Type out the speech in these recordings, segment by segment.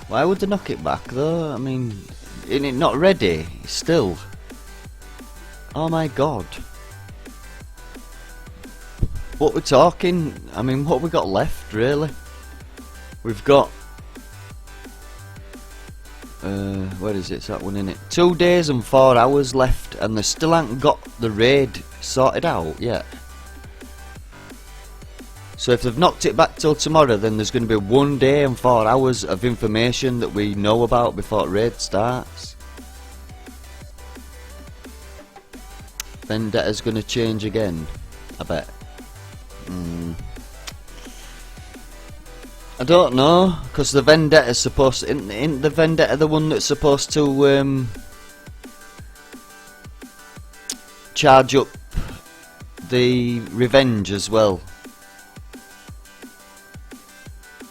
Why would they knock it back though? I mean, isn't it not ready still? Oh my god. What we're talking, I mean, what we got left really? We've got where is it? It's that one, in it. 2 days and 4 hours left, and they still haven't got the raid sorted out yet. So if they've knocked it back till tomorrow, then there's going to be 1 day and 4 hours of information that we know about before raid starts. Vendetta's going to change again, I bet. I don't know, because the Vendetta's supposed to, isn't the Vendetta the one that's supposed to charge up the revenge as well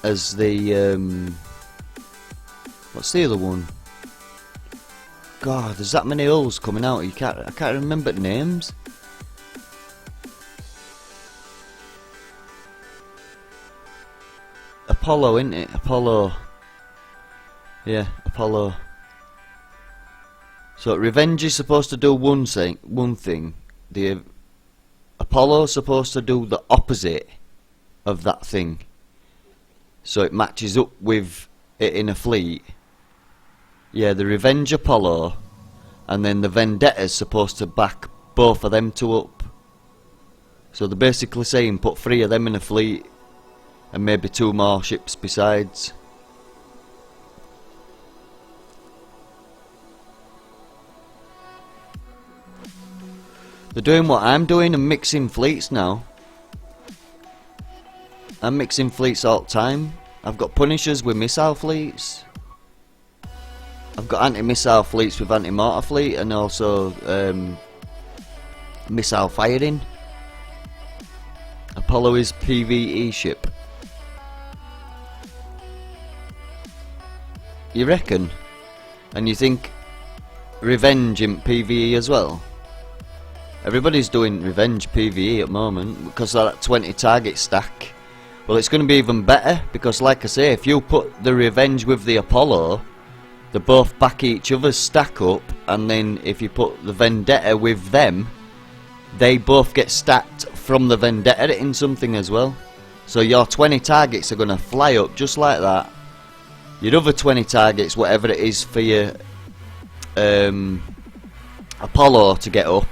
as the what's the other one? God, there's that many L's coming out. I can't remember the names. Apollo, isn't it? Apollo. Yeah, Apollo. So revenge is supposed to do one thing. The Apollo's supposed to do the opposite of that thing. So it matches up with it in a fleet. Yeah, the Revenge Apollo, and then the Vendetta's supposed to back both of them two up. So they're basically saying put 3 of them in a fleet, and maybe 2 more ships besides. They're doing what I'm doing and mixing fleets now. I'm mixing fleets all the time. I've got Punishers with missile fleets. I've got anti-missile fleets with anti-mortar fleet, and also missile firing. Apollo is PvE ship. You reckon? And you think Revenge in PvE as well? Everybody's doing Revenge PvE at the moment because of that 20 target stack. Well, it's going to be even better because, like I say, if you put the Revenge with the Apollo, they both back each other's stack up, and then if you put the Vendetta with them, they both get stacked from the Vendetta in something as well. So your 20 targets are going to fly up just like that. Your other 20 targets, whatever it is for your Apollo to get up,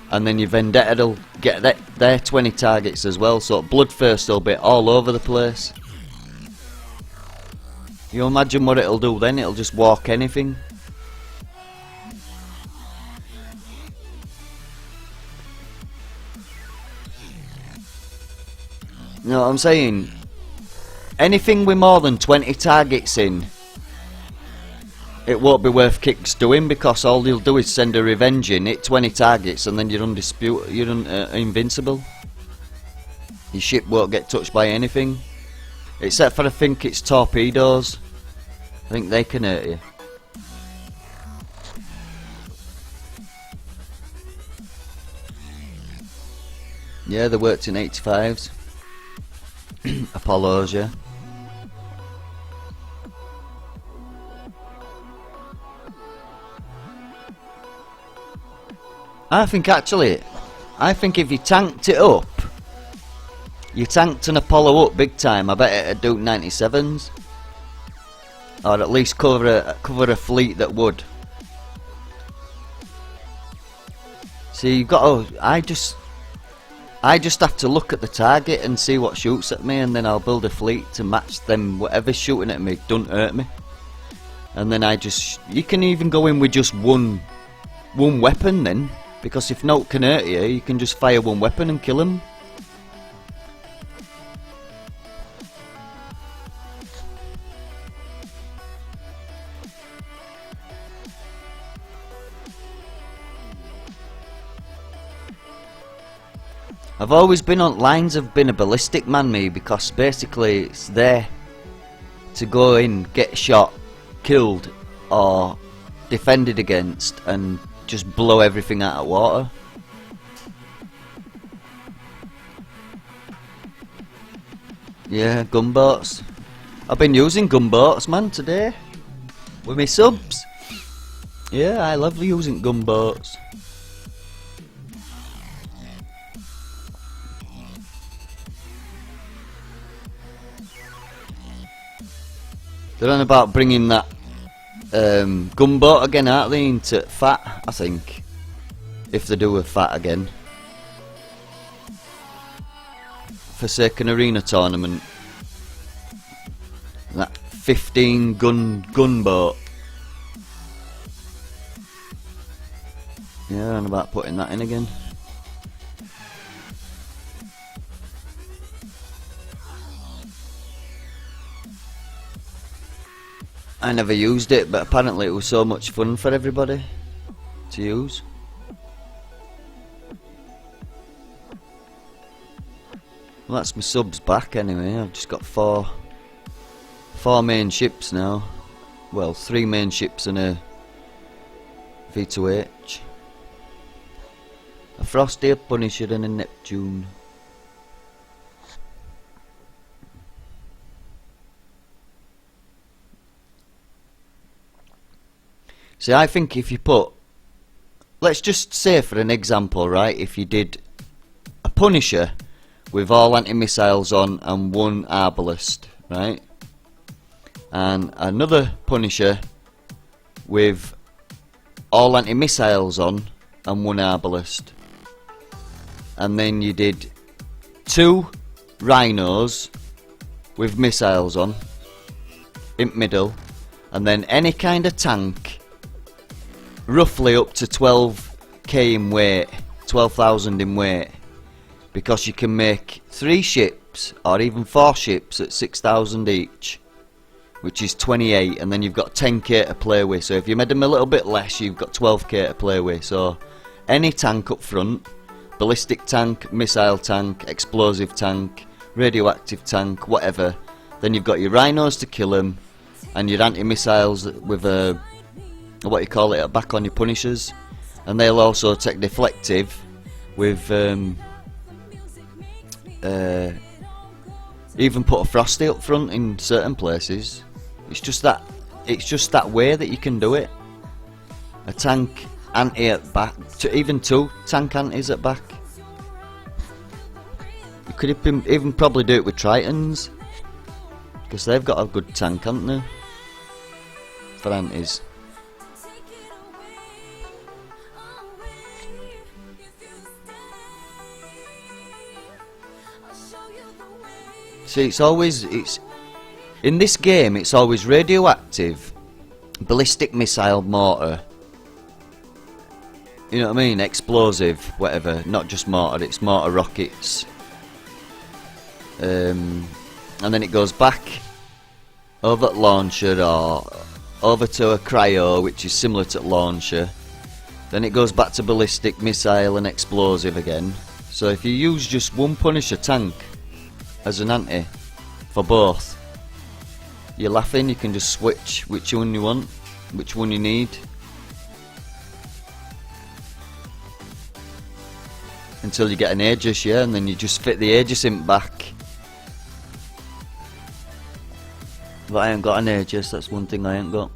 and then your Vendetta will get their 20 targets as well, so Bloodthirst will be all over the place. You imagine what it'll do then? It'll just walk anything. You know what I'm saying? Anything with more than 20 targets in, it won't be worth kicks doing, because all you'll do is send a Revenge in, hit 20 targets, and then you're invincible. Your ship won't get touched by anything, except for I think it's torpedoes. I think they can hurt you. Yeah, they worked in 85s. Apollos, yeah. I think if you tanked it up, you tanked an Apollo up big time, I bet it'd do 97s. Or at least cover a fleet that would. See, you've got to, I just have to look at the target and see what shoots at me, and then I'll build a fleet to match them. Whatever's shooting at me don't hurt me. And then you can even go in with just one weapon then, because if no can hurt you, you can just fire one weapon and kill them. I've always been on lines of being a ballistic man, me, because basically it's there to go in, get shot, killed, or defended against, and just blow everything out of water. Yeah, gunboats. I've been using gunboats, man, today. With my subs. Yeah, I love using gunboats. They're on about bringing that gunboat again, aren't they, into FAT, I think. If they do a FAT again. Forsaken Arena tournament. That 15 gunboat. Yeah, I'm about putting that in again. I never used it, but apparently it was so much fun for everybody to use. Well, that's my subs back anyway. I've just got four main ships now. Well, 3 main ships and a V2H. A Frosty, a Punisher and a Neptune. See, I think if you put... Let's just say for an example, right? If you did a Punisher with all anti-missiles on and 1 arbalist, right? And another Punisher with all anti-missiles on and 1 arbalist. And then you did 2 Rhinos with missiles on in middle, and then any kind of tank roughly up to 12k in weight, 12,000 in weight, because you can make 3 ships or even 4 ships at 6,000 each, which is 28, and then you've got 10k to play with. So if you made them a little bit less, you've got 12k to play with. So any tank up front, ballistic tank, missile tank, explosive tank, radioactive tank, whatever. Then you've got your Rhinos to kill them, and your anti-missiles with a, what you call it, back on your Punishers, and they'll also take deflective with even put a Frosty up front in certain places. It's just that way that you can do it. A tank anti at back, even 2 tank antis at back. You could even probably do it with Tritons, because they've got a good tank, haven't they, for antis. See, it's in this game, it's always radioactive, ballistic missile, mortar. You know what I mean? Explosive, whatever. Not just mortar, it's mortar rockets. And then it goes back over at launcher or over to a cryo, which is similar to launcher. Then it goes back to ballistic missile and explosive again. So if you use just 1 Punisher tank as an anti for both, you're laughing. You can just switch which one you want, which one you need, until you get an Aegis, yeah, and then you just fit the Aegis in back. But I ain't got an Aegis, that's one thing I ain't got.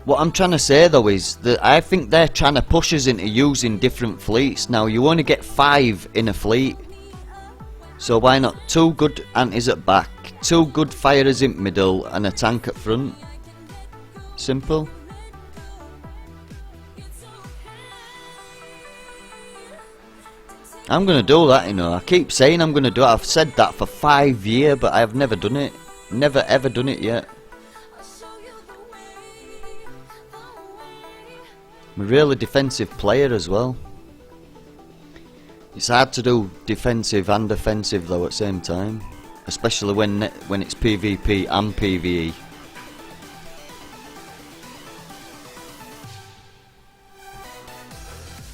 What I'm trying to say though is that I think they're trying to push us into using different fleets. Now you only get 5 in a fleet, so why not 2 good antis at back, 2 good firers in middle, and a tank at front? Simple. I'm gonna do that, you know. I keep saying I'm gonna do it. I've said that for 5 years, but I have never done it. Never ever done it yet. I'm a really defensive player as well. It's hard to do defensive and offensive though at the same time, especially when it's PvP and PvE.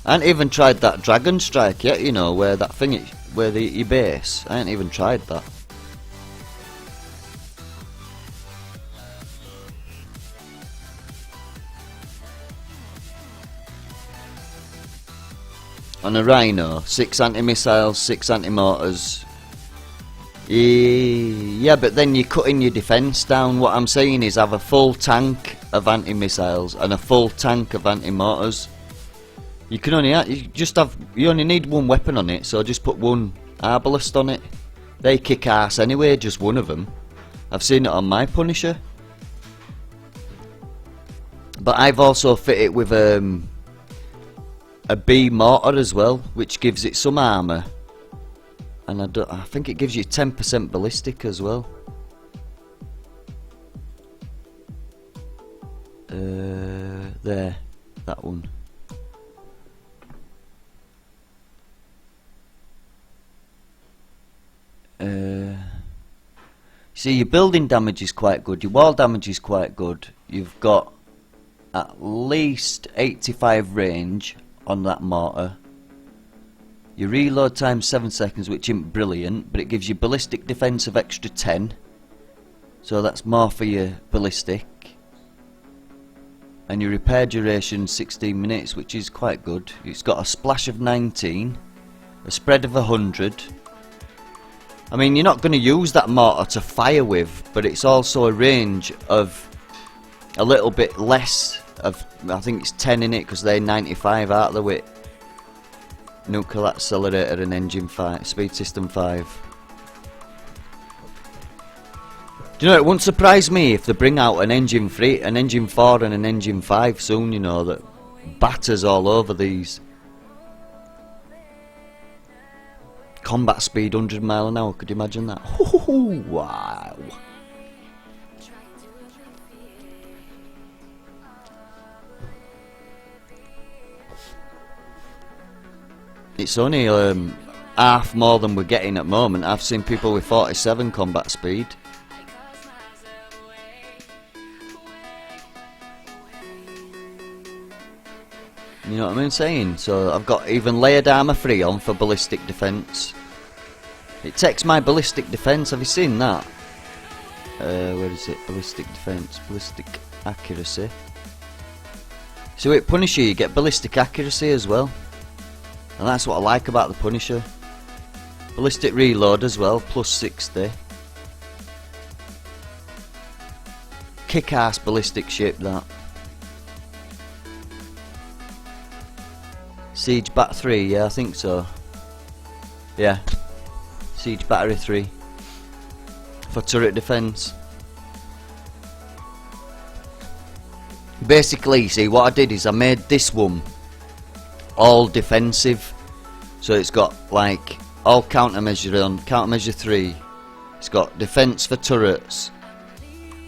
I ain't even tried that Dragon Strike yet, you know, where that thing, where your base. I ain't even tried that. on a Rhino, 6 anti-missiles, 6 anti-mortars. Yeah, but then you're cutting your defence down. What I'm saying is have a full tank of anti-missiles and a full tank of anti-mortars. You can only you only need one weapon on it, so just put one arbalest on it. They kick ass anyway, just one of them. I've seen it on my Punisher. But I've also fit it with a B mortar as well, which gives it some armour. And I think it gives you 10% ballistic as well. There, that one. See, your building damage is quite good, your wall damage is quite good. You've got at least 85 range on that mortar. Your reload time 7 seconds, which isn't brilliant, but it gives you ballistic defense of extra 10. So that's more for your ballistic. And your repair duration 16 minutes, which is quite good. It's got a splash of 19, a spread of 100. I mean, you're not going to use that mortar to fire with, but it's also a range of a little bit less of, I think it's 10 in it, because they're 95 out of the way. Nuclear accelerator and engine 5, speed system 5. Do you know, it wouldn't surprise me if they bring out an engine 3, an engine 4 and an engine 5 soon, you know, that batters all over these. Combat speed 100 mile an hour, could you imagine that? Ooh, wow. It's only half more than we're getting at the moment. I've seen people with 47 combat speed. You know what I'm saying? So I've got even layered armour 3 on for ballistic defence. It takes my ballistic defence, have you seen that? Where is it? Ballistic defence, ballistic accuracy. So with Punisher you get ballistic accuracy as well. And that's what I like about the Punisher. Ballistic reload as well, plus 60. Kick-ass ballistic ship, that. Siege Bat 3, yeah, I think so. Yeah. Siege Battery 3. For turret defence. Basically, see, what I did is I made this one all defensive. So it's got like all countermeasure on, countermeasure 3. It's got defence for turrets.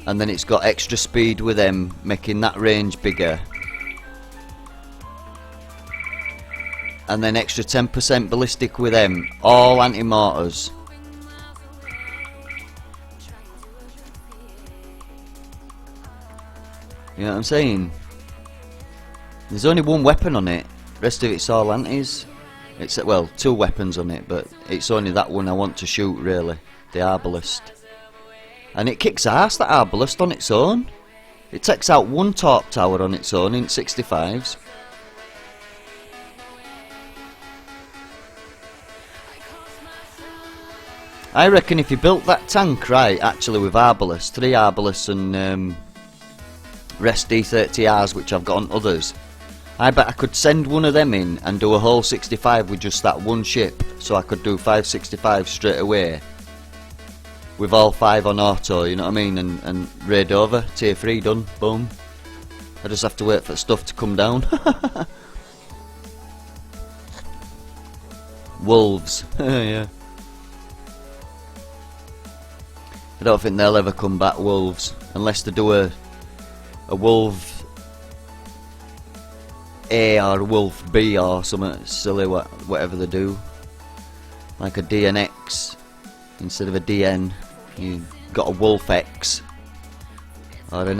And then it's got extra speed with them, making that range bigger. And then extra 10% ballistic with them, all anti-mortars. You know what I'm saying? There's only one weapon on it, rest of it's all antis. It's, well, 2 weapons on it, but it's only that one I want to shoot really, the arbalest. And it kicks ass, that arbalest, on its own. It takes out 1 top tower on its own in 65s. I reckon if you built that tank right, actually with arbalists, 3 arbalists and rest D30Rs which I've got on others, I bet I could send one of them in and do a whole 65 with just that one ship, so I could do 565 straight away with all 5 on auto, you know what I mean, and raid over, tier 3 done, boom. I just have to wait for stuff to come down. Wolves, yeah. I don't think they'll ever come back, wolves, unless they do a wolf A or a wolf B or something silly, whatever they do. Like a DNX, instead of a DN, you got a wolf X, or an